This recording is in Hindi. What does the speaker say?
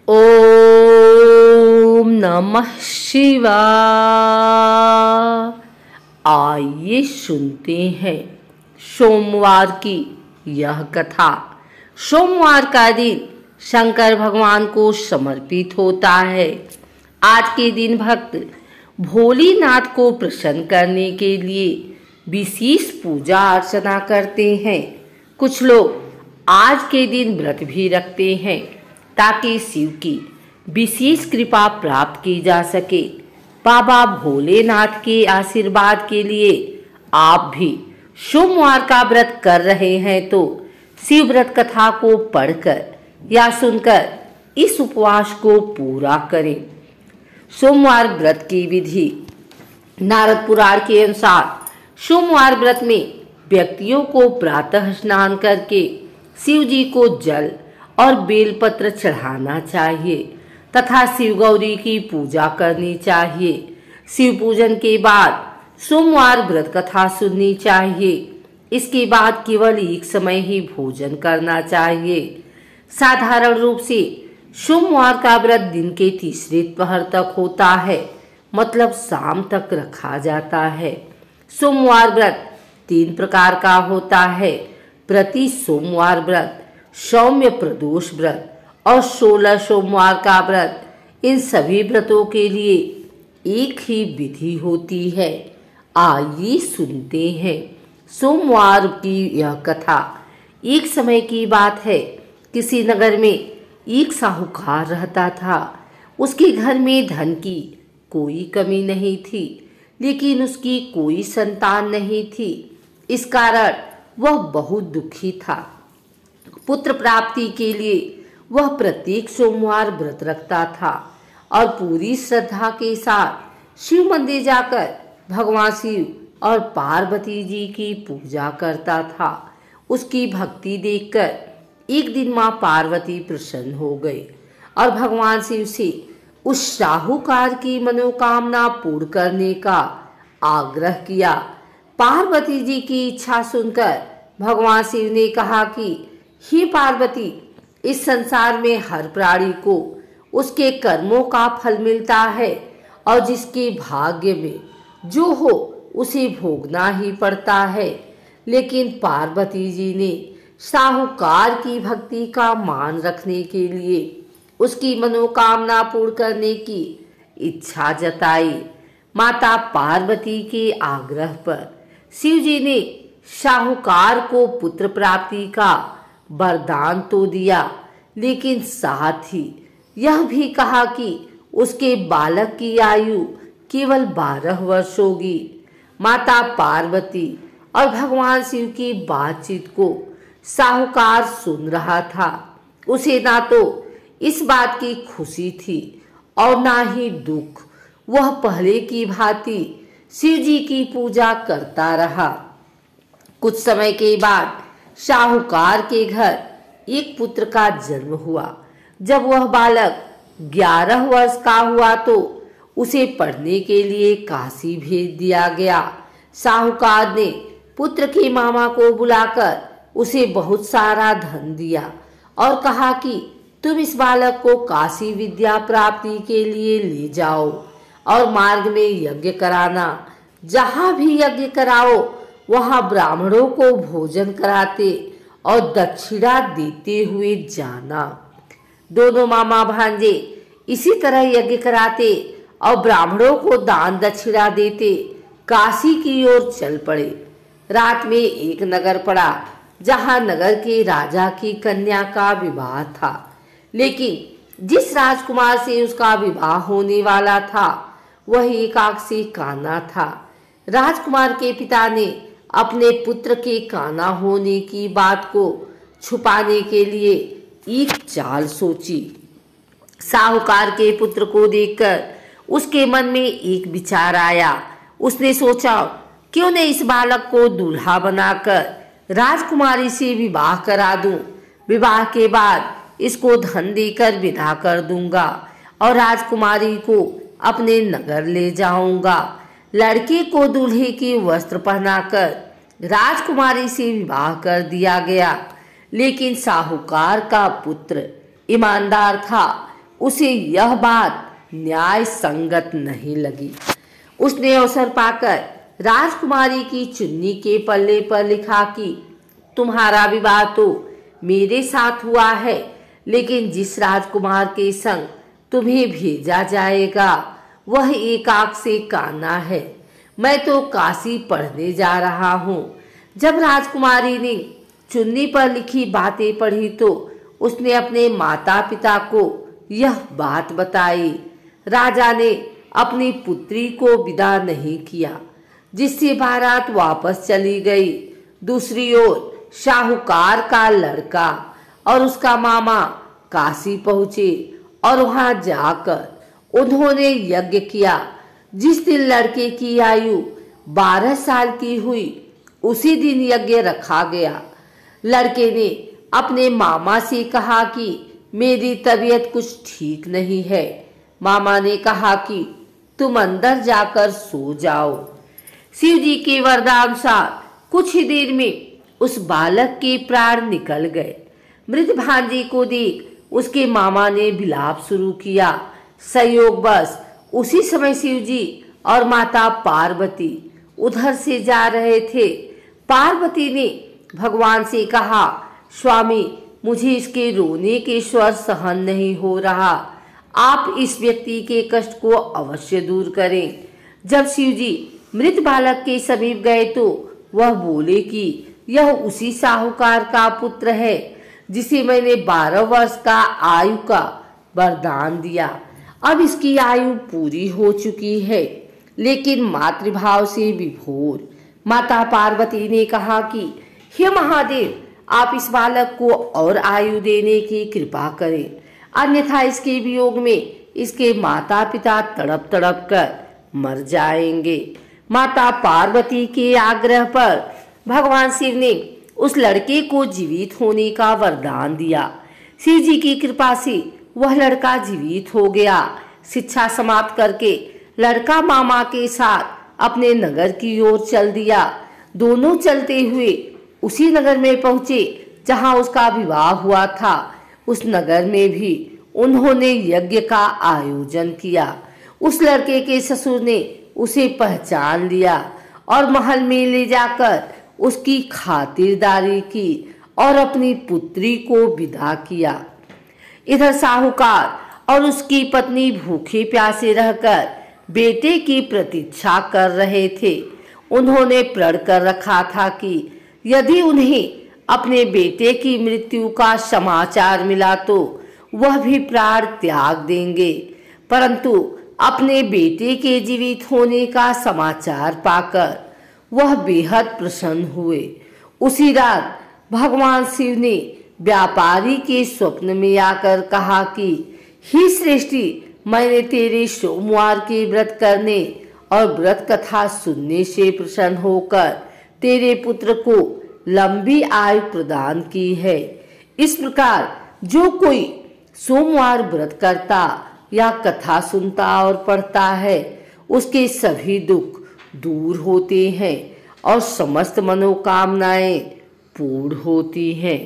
ओम नमः शिवाय। आइए सुनते हैं सोमवार की यह कथा। सोमवार का दिन शंकर भगवान को समर्पित होता है। आज के दिन भक्त भोलेनाथ को प्रसन्न करने के लिए विशेष पूजा अर्चना करते हैं। कुछ लोग आज के दिन व्रत भी रखते हैं ताकि शिव की विशेष कृपा प्राप्त की जा सके। बाबा भोलेनाथ के आशीर्वाद के लिए आप भी सोमवार का व्रत कर रहे हैं तो शिव व्रत कथा को पढ़कर या सुनकर इस उपवास को पूरा करें। सोमवार व्रत की विधि। नारद पुराण के अनुसार सोमवार व्रत में व्यक्तियों को प्रातः स्नान करके शिव जी को जल और बेलपत्र चढ़ाना चाहिए तथा शिव गौरी की पूजा करनी चाहिए। शिव पूजन के बाद सोमवार व्रत कथा सुननी चाहिए। इसके बाद केवल एक समय ही भोजन करना चाहिए। साधारण रूप से सोमवार का व्रत दिन के तीसरे पहर तक होता है, मतलब शाम तक रखा जाता है। सोमवार व्रत 3 प्रकार का होता है: प्रति सोमवार व्रत, सौम्य प्रदोष व्रत और 16 सोमवार का व्रत। इन सभी व्रतों के लिए एक ही विधि होती है। आइए सुनते हैं सोमवार की यह कथा। एक समय की बात है, किसी नगर में एक साहूकार रहता था। उसके घर में धन की कोई कमी नहीं थी, लेकिन उसकी कोई संतान नहीं थी। इस कारण वह बहुत दुखी था। पुत्र प्राप्ति के लिए वह प्रत्येक सोमवार व्रत रखता था और पूरी श्रद्धा के साथ शिव मंदिर जाकर भगवान शिव और पार्वती जी की पूजा करता था। उसकी भक्ति देखकर एक दिन मां पार्वती प्रसन्न हो गई और भगवान शिव से उस साहूकार की मनोकामना पूर्ण करने का आग्रह किया। पार्वती जी की इच्छा सुनकर भगवान शिव ने कहा कि हे पार्वती, इस संसार में हर प्राणी को उसके कर्मों का फल मिलता है और जिसके भाग्य में जो हो उसे भोगना ही पड़ता है। लेकिन पार्वती जी ने साहूकार की भक्ति का मान रखने के लिए उसकी मनोकामना पूर्ण करने की इच्छा जताई। माता पार्वती के आग्रह पर शिव जी ने साहूकार को पुत्र प्राप्ति का वरदान तो दिया, लेकिन साथ ही यह भी कहा कि उसके बालक की आयु केवल 12 वर्ष होगी। माता पार्वती और भगवान शिव की बातचीत को साहूकार सुन रहा था। उसे ना तो इस बात की खुशी थी और ना ही दुख। वह पहले की भांति शिव जी की पूजा करता रहा। कुछ समय के बाद साहूकार के घर एक पुत्र का जन्म हुआ। जब वह बालक 11 वर्ष का हुआ तो उसे पढ़ने के लिए काशी भेज दिया गया। साहूकार ने पुत्र के मामा को बुलाकर उसे बहुत सारा धन दिया और कहा कि तुम इस बालक को काशी विद्या प्राप्ति के लिए ले जाओ और मार्ग में यज्ञ कराना। जहां भी यज्ञ कराओ वहां ब्राह्मणों को भोजन कराते और दक्षिणा देते हुए जाना। दोनों मामा भांजे इसी तरह यज्ञ कराते और ब्राह्मणों को दान दक्षिणा देते काशी की ओर चल पड़े। रात में एक नगर पड़ा जहां नगर के राजा की कन्या का विवाह था, लेकिन जिस राजकुमार से उसका विवाह होने वाला था वह एकाक्षी कान्हा था। राजकुमार के पिता ने अपने पुत्र के कान्हा होने की बात को छुपाने के लिए एक चाल सोची। साहूकार के पुत्र को देखकर उसके मन में एक विचार आया। उसने सोचा, क्यों न इस बालक को दूल्हा बनाकर राजकुमारी से विवाह करा दूं। विवाह के बाद इसको धन देकर विदा कर दूंगा और राजकुमारी को अपने नगर ले जाऊंगा। लड़के को दूल्हे के वस्त्र पहनाकर राजकुमारी से विवाह कर दिया गया। लेकिन साहूकार का पुत्र ईमानदार था। उसे यह बात न्याय संगत नहीं लगी। उसने अवसर पाकर राजकुमारी की चुन्नी के पल्ले पर लिखा कि तुम्हारा विवाह तो मेरे साथ हुआ है, लेकिन जिस राजकुमार के संग तुम्हें भेजा जाएगा वह एक आंख से काना है। मैं तो काशी पढ़ने जा रहा हूँ। जब राजकुमारी ने चुन्नी पर लिखी बातें पढ़ी तो उसने अपने माता पिता को यह बात बताई। राजा ने अपनी पुत्री को विदा नहीं किया, जिससे बारात वापस चली गई। दूसरी ओर साहूकार का लड़का और उसका मामा काशी पहुंचे और वहां जाकर उन्होंने यज्ञ किया। जिस दिन लड़के की आयु 12 साल की हुई उसी दिन यज्ञ रखा गया। लड़के ने अपने मामा से कहा कि मेरी तबीयत कुछ ठीक नहीं है। मामा ने कहा कि तुम अंदर जाकर सो जाओ। शिव जी के वरदानुसार कुछ ही देर में उस बालक के प्राण निकल गए। मृत भांजे को देख उसके मामा ने विलाप शुरू किया। संयोगवश उसी समय शिव जी और माता पार्वती उधर से जा रहे थे। पार्वती ने भगवान से कहा, स्वामी, मुझे इसके रोने के स्वर सहन नहीं हो रहा। आप इस व्यक्ति के कष्ट को अवश्य दूर करें। जब शिव जी मृत बालक के समीप गए तो वह बोले कि यह उसी साहूकार का पुत्र है जिसे मैंने 12 वर्ष का आयु का वरदान दिया। अब इसकी आयु पूरी हो चुकी है, लेकिन मातृभाव से विभोर माता पार्वती ने कहा कि हे महादेव, आप इस बालक को और आयु देने की कृपा करें, अन्यथा इसके वियोग में इसके माता पिता तड़प तड़प कर मर जाएंगे। माता पार्वती के आग्रह पर भगवान शिव ने उस लड़के को जीवित होने का वरदान दिया। शिव जी की कृपा से वह लड़का जीवित हो गया। शिक्षा समाप्त करके लड़का मामा के साथ अपने नगर की ओर चल दिया। दोनों चलते हुए उसी नगर में पहुंचे जहां उसका विवाह हुआ था। उस नगर में भी उन्होंने यज्ञ का आयोजन किया। उस लड़के के ससुर ने उसे पहचान लिया और महल में ले जाकर उसकी खातिरदारी की और अपनी पुत्री को विदा किया। इधर साहूकार और उसकी पत्नी भूखे प्यासे रहकर बेटे की प्रतीक्षा कर रहे थे। उन्होंने प्रण कर रखा था कि यदि उन्हें अपने बेटे की मृत्यु का समाचार मिला तो वह भी प्राण त्याग देंगे, परंतु अपने बेटे के जीवित होने का समाचार पाकर वह बेहद प्रसन्न हुए। उसी रात भगवान शिव ने व्यापारी के स्वप्न में आकर कहा कि हे श्रेष्ठी, मैंने तेरे सोमवार के व्रत करने और व्रत कथा सुनने से प्रसन्न होकर तेरे पुत्र को लंबी आयु प्रदान की है। इस प्रकार जो कोई सोमवार व्रत करता या कथा सुनता और पढ़ता है उसके सभी दुख दूर होते हैं और समस्त मनोकामनाएं पूर्ण होती हैं।